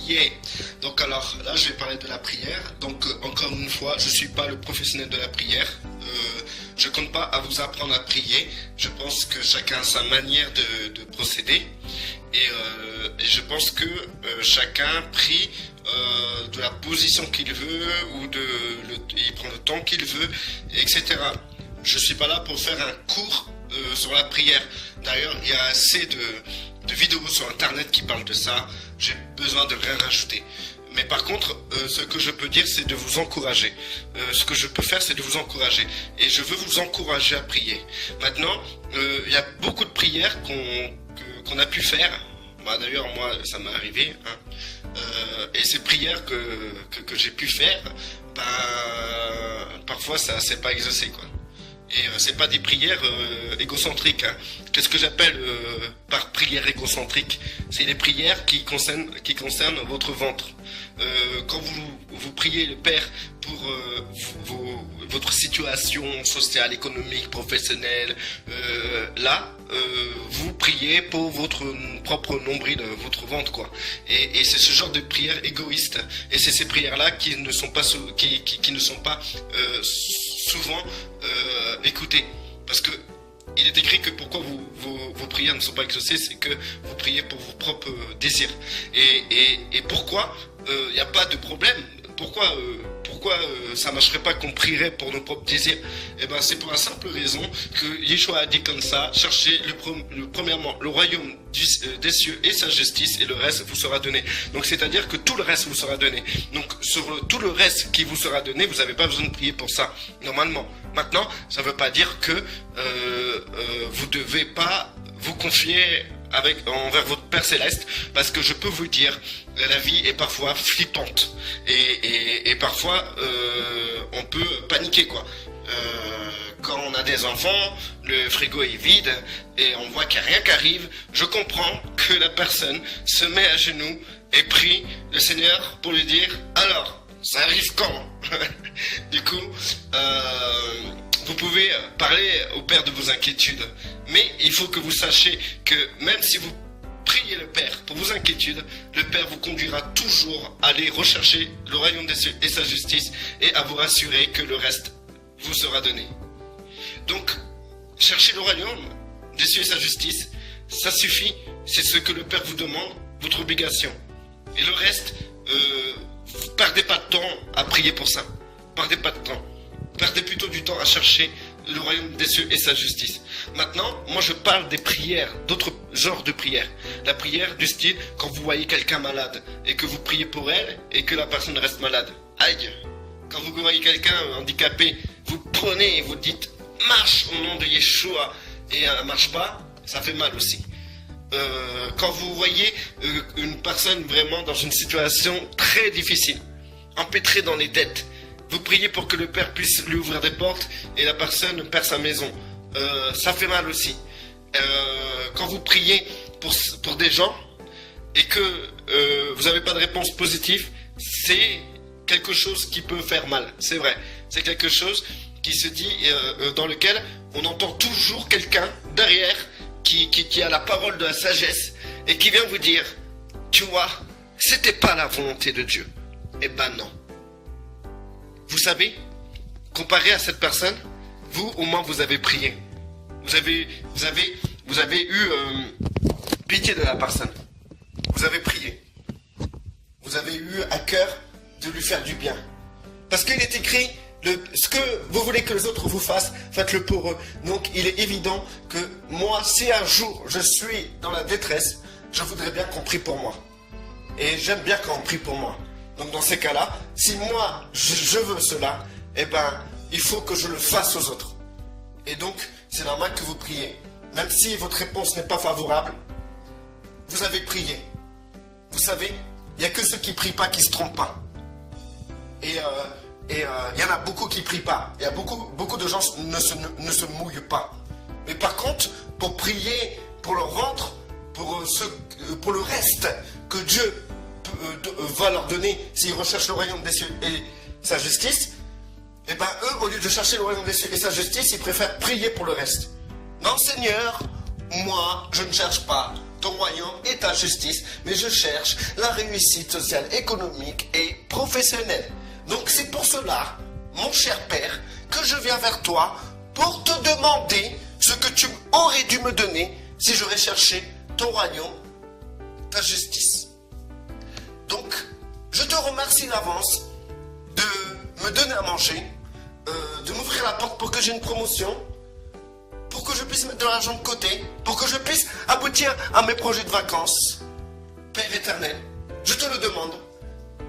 Yeah. Donc alors là je vais parler de la prière. Donc encore une fois, je suis pas le professionnel de la prière. Je compte pas à vous apprendre à prier. Je pense que chacun a sa manière de procéder. Et je pense que chacun prie de la position qu'il veut ou il prend le temps qu'il veut, etc. Je suis pas là pour faire un cours sur la prière. D'ailleurs, il y a assez de vidéos sur internet qui parlent de ça. J'ai besoin de rien rajouter. Mais par contre, ce que je peux dire, c'est de vous encourager. Ce que je peux faire, c'est de vous encourager. Et je veux vous encourager à prier. Maintenant, il y a beaucoup de prières qu'on a pu faire. Bah, d'ailleurs, moi, ça m'est arrivé. Et ces prières que j'ai pu faire, parfois, ça s'est pas exaucé, quoi. Et c'est pas des prières égocentriques. Qu'est-ce que j'appelle par prière égocentrique? C'est les prières qui concernent votre ventre. Quand vous priez le Père pour votre situation sociale, économique, professionnelle, vous priez pour votre propre nombril, votre ventre, quoi. Et c'est ce genre de prière égoïste. Et c'est ces prières-là qui ne sont pas souvent écoutées. Parce que il est écrit que pourquoi vos prières ne sont pas exaucées, c'est que vous priez pour vos propres désirs. Et pourquoi il n'y a pas de problème? Pourquoi ça ne marcherait pas qu'on prierait pour nos propres désirs? Eh ben, c'est pour la simple raison que Yeshua a dit comme ça: cherchez premièrement le royaume des cieux et sa justice, et le reste vous sera donné. Donc c'est-à-dire que tout le reste vous sera donné. Donc sur tout le reste qui vous sera donné, vous n'avez pas besoin de prier pour ça, normalement. Maintenant, ça ne veut pas dire que vous ne devez pas vous confier envers votre Père Céleste, parce que je peux vous dire, la vie est parfois flippante et parfois on peut paniquer, quoi. Quand on a des enfants, le frigo est vide et on voit qu'il n'y a rien qui arrive, je comprends que la personne se met à genoux et prie le Seigneur pour lui dire: alors, ça arrive quand? Du coup, vous pouvez parler au Père de vos inquiétudes, mais il faut que vous sachiez que même si vous priez le Père pour vos inquiétudes, le Père vous conduira toujours à aller rechercher le royaume des cieux et sa justice, et à vous rassurer que le reste vous sera donné. Donc, cherchez le royaume des cieux et sa justice, ça suffit, c'est ce que le Père vous demande, votre obligation. Et le reste, perdez pas de temps à prier pour ça. Perdez pas de temps. Perdez plutôt du temps à chercher le royaume des cieux et sa justice. Maintenant, moi je parle des prières, d'autres genres de prières. La prière du style, quand vous voyez quelqu'un malade et que vous priez pour elle et que la personne reste malade. Aïe! Quand vous voyez quelqu'un handicapé, vous prenez et vous dites: marche au nom de Yeshua, et elle marche pas, ça fait mal aussi. Quand vous voyez une personne vraiment dans une situation très difficile, empêtrée dans les dettes, vous priez pour que le Père puisse lui ouvrir des portes et la personne perd sa maison. Ça fait mal aussi. Quand vous priez pour des gens et que vous n'avez pas de réponse positive, c'est quelque chose qui peut faire mal. C'est vrai. C'est quelque chose qui se dit, dans lequel on entend toujours quelqu'un derrière qui a la parole de la sagesse et qui vient vous dire: tu vois, c'était pas la volonté de Dieu. Eh ben non. Vous savez, comparé à cette personne, vous, au moins, vous avez prié. Vous avez eu pitié de la personne. Vous avez prié. Vous avez eu à cœur de lui faire du bien. Parce qu'il est écrit, ce que vous voulez que les autres vous fassent, faites-le pour eux. Donc, il est évident que moi, si un jour je suis dans la détresse, je voudrais bien qu'on prie pour moi. Et j'aime bien quand on prie pour moi. Donc dans ces cas-là, si moi je veux cela, eh ben il faut que je le fasse aux autres. Et donc c'est normal que vous priez. Même si votre réponse n'est pas favorable, vous avez prié. Vous savez, il n'y a que ceux qui ne prient pas qui ne se trompent pas. Et il y en a beaucoup qui ne prient pas. Il y a beaucoup de gens ne se mouillent pas. Mais par contre, pour prier pour leur ventre, pour le reste que Dieu va leur donner s'ils recherchent le royaume des cieux et sa justice, et ben eux, au lieu de chercher le royaume des cieux et sa justice, ils préfèrent prier pour le reste. Non Seigneur, moi je ne cherche pas ton royaume et ta justice, mais je cherche la réussite sociale, économique et professionnelle. Donc c'est pour cela, mon cher Père, que je viens vers toi pour te demander ce que tu aurais dû me donner si j'aurais cherché ton royaume, ta justice. Donc, je te remercie d'avance de me donner à manger, de m'ouvrir la porte pour que j'ai une promotion, pour que je puisse mettre de l'argent de côté, pour que je puisse aboutir à mes projets de vacances. Père éternel, je te le demande.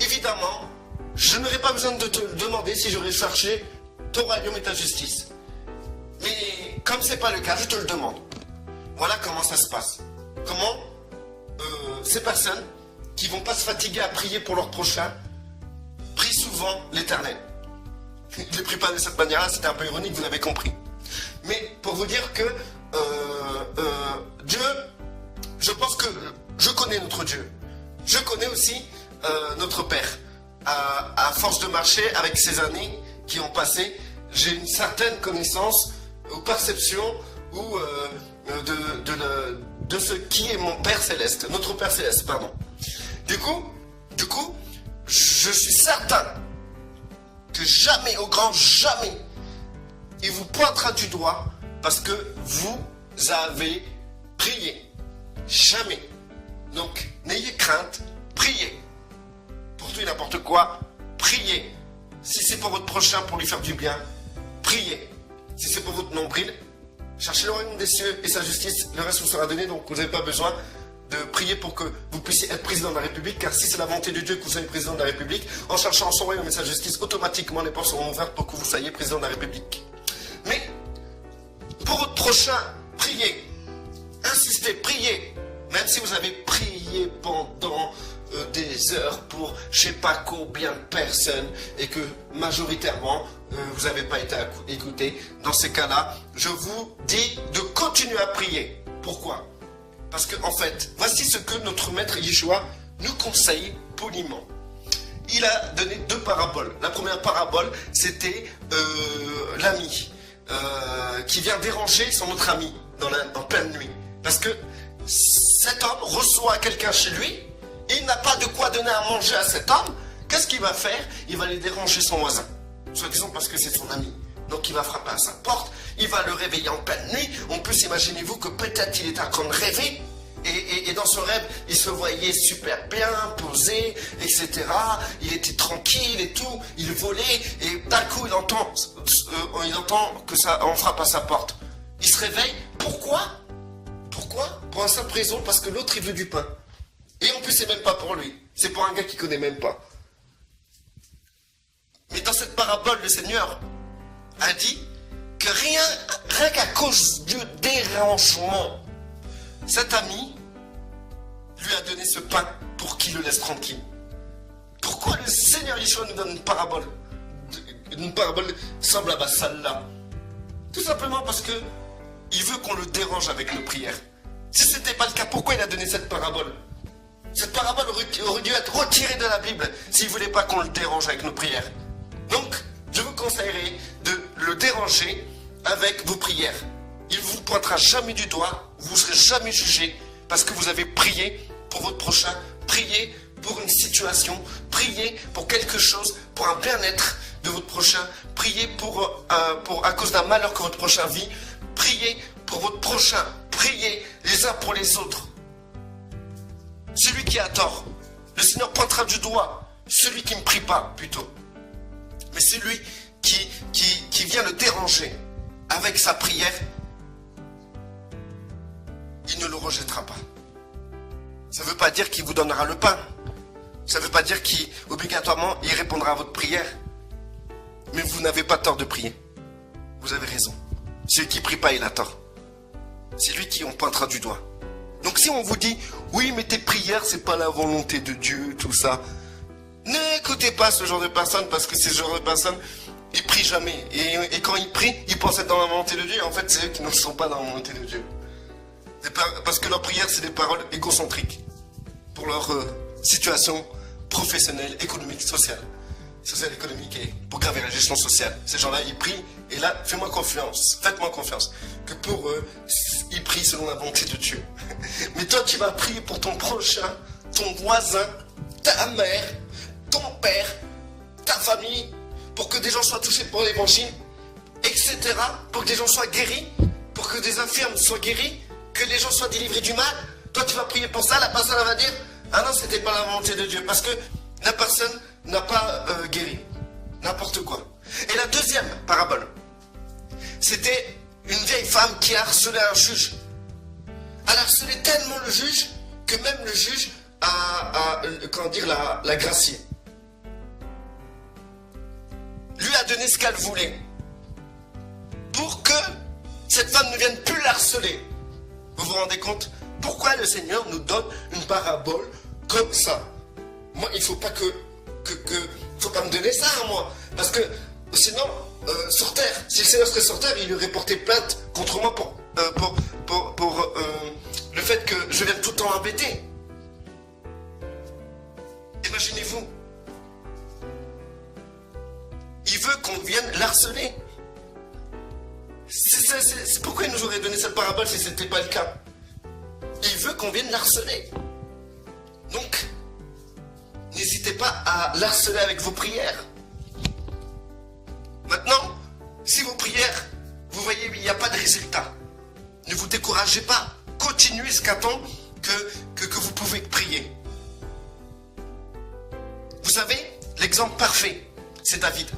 Évidemment, je n'aurais pas besoin de te le demander si j'aurais cherché ton royaume et ta justice. Mais comme ce n'est pas le cas, je te le demande. Voilà comment ça se passe. Comment ces personnes qui ne vont pas se fatiguer à prier pour leur prochain prient souvent l'Éternel. Je ne l'ai pris pas de cette manière-là, c'était un peu ironique, vous l'avez compris. Mais pour vous dire que Dieu, je pense que je connais notre Dieu. Je connais aussi notre Père. À force de marcher avec ces années qui ont passé, j'ai une certaine connaissance ou perception ou de ce qui est mon Père Céleste, notre Père Céleste, pardon. Du coup, je suis certain que jamais, au grand jamais, il vous pointera du doigt parce que vous avez prié. Jamais. Donc, n'ayez crainte, priez. Pour tout et n'importe quoi, priez. Si c'est pour votre prochain, pour lui faire du bien, priez. Si c'est pour votre nombril, cherchez le royaume des cieux et sa justice, le reste vous sera donné, donc vous n'avez pas besoin de prier pour que vous puissiez être président de la République, car si c'est la volonté de Dieu que vous soyez président de la République, en cherchant son royaume et sa justice, automatiquement les portes seront ouvertes pour que vous soyez président de la République. Mais, pour votre prochain, priez. Insistez, priez. Même si vous avez prié pendant des heures pour je ne sais pas combien de personnes et que majoritairement vous n'avez pas été écouté, dans ces cas-là, je vous dis de continuer à prier. Pourquoi ? Parce que en fait, voici ce que notre maître Yeshua nous conseille poliment. Il a donné 2 paraboles. La première parabole, c'était l'ami qui vient déranger son autre ami en pleine nuit. Parce que cet homme reçoit quelqu'un chez lui, il n'a pas de quoi donner à manger à cet homme. Qu'est-ce qu'il va faire? Il va aller déranger son voisin, soi-disant parce que c'est son ami. Donc il va frapper à sa porte, il va le réveiller en pleine nuit. En plus, imaginez-vous que peut-être il était en train de rêver. Et dans son rêve, il se voyait super bien, posé, etc. Il était tranquille et tout, il volait. Et d'un coup, il entend que ça, on frappe à sa porte. Il se réveille. Pourquoi? Pour un simple raison, parce que l'autre, il veut du pain. Et en plus, c'est même pas pour lui. C'est pour un gars qui connaît même pas. Mais dans cette parabole, le Seigneur a dit que rien qu'à cause du dérangement, cet ami lui a donné ce pain pour qu'il le laisse tranquille. Pourquoi le Seigneur Yeshua nous donne une parabole semblable à celle-là? Tout simplement parce que il veut qu'on le dérange avec nos prières. Si ce n'était pas le cas, pourquoi il a donné cette parabole? Cette parabole aurait dû être retirée de la Bible s'il ne voulait pas qu'on le dérange avec nos prières. Donc, je vous conseillerais de le déranger avec vos prières. Il ne vous pointera jamais du doigt, vous ne serez jamais jugé parce que vous avez prié pour votre prochain, prié pour une situation, prié pour quelque chose, pour un bien-être de votre prochain, prié à cause d'un malheur que votre prochain vit, priez pour votre prochain, priez les uns pour les autres. Celui qui a tort, le Seigneur pointera du doigt, celui qui ne prie pas plutôt. Mais celui qui vient le déranger avec sa prière, il ne le rejettera pas. Ça ne veut pas dire qu'il vous donnera le pain. Ça ne veut pas dire qu'obligatoirement il répondra à votre prière. Mais vous n'avez pas tort de prier. Vous avez raison. Celui qui ne prie pas, il a tort. C'est lui qui on pointera du doigt. Donc si on vous dit, oui mais tes prières c'est pas la volonté de Dieu, tout ça. N'écoutez pas ce genre de personnes parce que ces genres de personnes, ils prient jamais. Et quand ils prient, ils pensent être dans la volonté de Dieu. En fait c'est eux qui ne sont pas dans la volonté de Dieu. Parce que leurs prières c'est des paroles égocentriques. Pour leur situation professionnelle, économique, sociale. social, économique et pour graver la gestion sociale. Ces gens-là, ils prient, et là, faites-moi confiance, que pour eux, ils prient selon la volonté de Dieu. Mais toi, tu vas prier pour ton prochain, ton voisin, ta mère, ton père, ta famille, pour que des gens soient touchés pour l'évangile, etc. Pour que des gens soient guéris, pour que des infirmes soient guéris, que les gens soient délivrés du mal. Toi, tu vas prier pour ça, la personne va dire, ah non, c'était pas la volonté de Dieu, parce que la personne n'a pas guéri. N'importe quoi. Et la deuxième parabole, c'était une vieille femme qui a harcelé un juge. Elle a harcelé tellement le juge que même le juge l'a gracié. Lui a donné ce qu'elle voulait pour que cette femme ne vienne plus l'harceler. Vous vous rendez compte pourquoi le Seigneur nous donne une parabole comme ça? Moi, il faut pas faut pas me donner ça à moi, parce que sinon, sur terre, si le Seigneur serait sur terre, il aurait porté plainte contre moi pour le fait que je vienne tout le temps l'embêter. Imaginez-vous. Il veut qu'on vienne l'harceler. C'est pourquoi il nous aurait donné cette parabole si ce n'était pas le cas. Il veut qu'on vienne l'harceler. Donc, n'hésitez pas à l'harceler avec vos prières. Maintenant, si vos prières, vous voyez, il n'y a pas de résultat, ne vous découragez pas. Continuez jusqu'à temps que vous pouvez prier. Vous savez, l'exemple parfait, c'est David.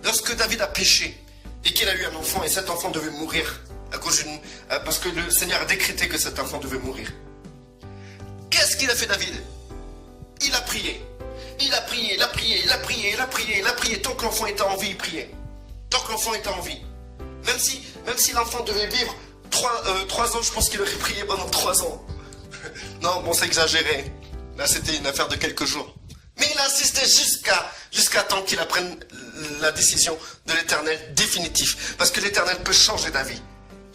Lorsque David a péché et qu'il a eu un enfant et cet enfant devait mourir parce que le Seigneur a décrété que cet enfant devait mourir. Qu'est-ce qu'il a fait David? Il a prié. Il a prié, il a prié, il a prié, il a prié, il a prié. Tant que l'enfant était en vie, il priait. Tant que l'enfant était en vie. Même si l'enfant devait vivre 3 ans, je pense qu'il aurait prié pendant 3 ans. Non, bon, c'est exagéré. Là, c'était une affaire de quelques jours. Mais il a insisté jusqu'à temps qu'il apprenne la décision de l'Éternel définitif. Parce que l'Éternel peut changer d'avis.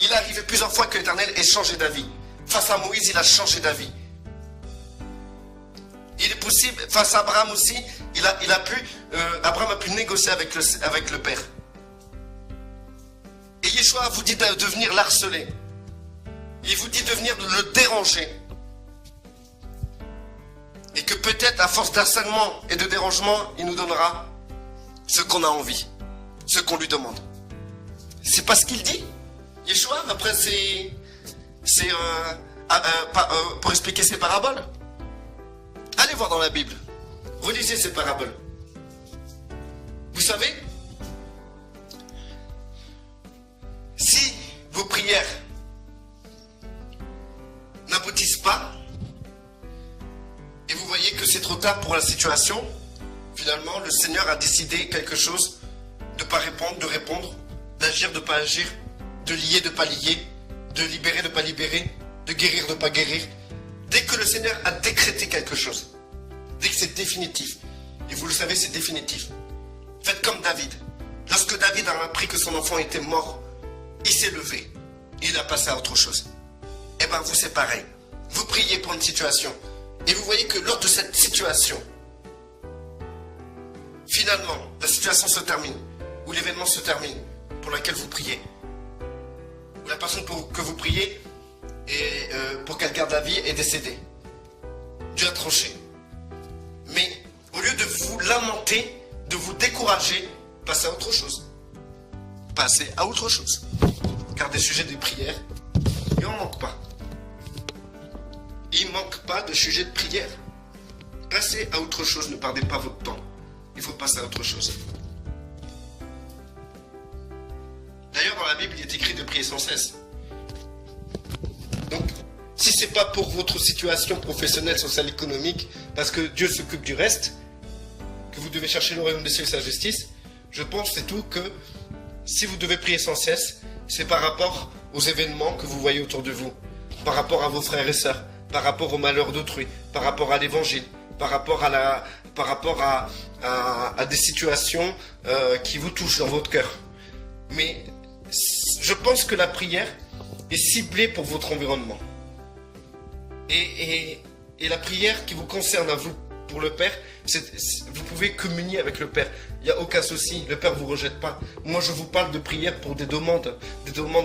Il est arrivé plusieurs fois que l'Éternel ait changé d'avis. Face à Moïse, il a changé d'avis. Il est possible, face à Abraham aussi, Abraham a pu négocier avec le Père. Et Yeshua vous dit de venir l'harceler. Il vous dit de venir le déranger. Et que peut-être à force d'harcèlement et de dérangement, il nous donnera ce qu'on a envie, ce qu'on lui demande. C'est pas ce qu'il dit, Yeshua, après pour expliquer ses paraboles. Allez voir dans la Bible. Relisez ces paraboles. Vous savez, si vos prières n'aboutissent pas, et vous voyez que c'est trop tard pour la situation, finalement, le Seigneur a décidé quelque chose, de ne pas répondre, de répondre, d'agir, de ne pas agir, de lier, de ne pas lier, de libérer, de ne pas libérer, de guérir, de ne pas guérir. Dès que le Seigneur a décrété quelque chose, dès que c'est définitif, et vous le savez, c'est définitif. Faites comme David. Lorsque David a appris que son enfant était mort, il s'est levé. Il a passé à autre chose. Eh bien, vous, c'est pareil. Vous priez pour une situation. Et vous voyez que lors de cette situation, finalement, la situation se termine. Ou l'événement se termine pour laquelle vous priez. Ou la personne que vous priez et pour qu'elle garde la vie est décédée. Dieu a tranché. Mais au lieu de vous lamenter, de vous décourager, passez à autre chose. Passez à autre chose. Car des sujets de prière, il n'en manque pas. Il ne manque pas de sujets de prière. Passez à autre chose, ne perdez pas votre temps. Il faut passer à autre chose. D'ailleurs, dans la Bible, il est écrit de prier sans cesse. Donc, si ce n'est pas pour votre situation professionnelle, sociale, économique, parce que Dieu s'occupe du reste, que vous devez chercher le royaume des cieux et sa justice, je pense c'est tout que si vous devez prier sans cesse, c'est par rapport aux événements que vous voyez autour de vous, par rapport à vos frères et sœurs, par rapport au malheur d'autrui, par rapport à l'évangile, par rapport à des situations qui vous touchent dans votre cœur. Mais je pense que la prière est ciblée pour votre environnement. Et la prière qui vous concerne à vous, pour le Père, vous pouvez communier avec le Père. Il n'y a aucun souci, le Père ne vous rejette pas. Moi, je vous parle de prière pour des demandes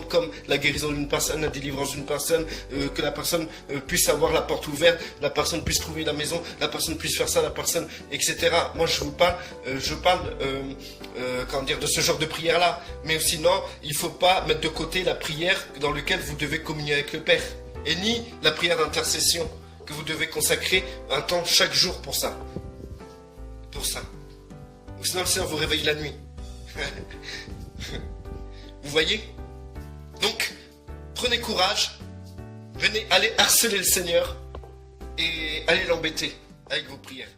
comme la guérison d'une personne, la délivrance d'une personne, que la personne puisse avoir la porte ouverte, la personne puisse trouver la maison, la personne puisse faire ça, la personne, etc. Moi, je vous parle, comment dire, de ce genre de prière-là. Mais sinon, il ne faut pas mettre de côté la prière dans laquelle vous devez communier avec le Père. Et ni la prière d'intercession, que vous devez consacrer un temps chaque jour pour ça. Pour ça. Ou sinon le Seigneur vous réveille la nuit. Vous voyez? Donc, prenez courage, venez, allez harceler le Seigneur et allez l'embêter avec vos prières.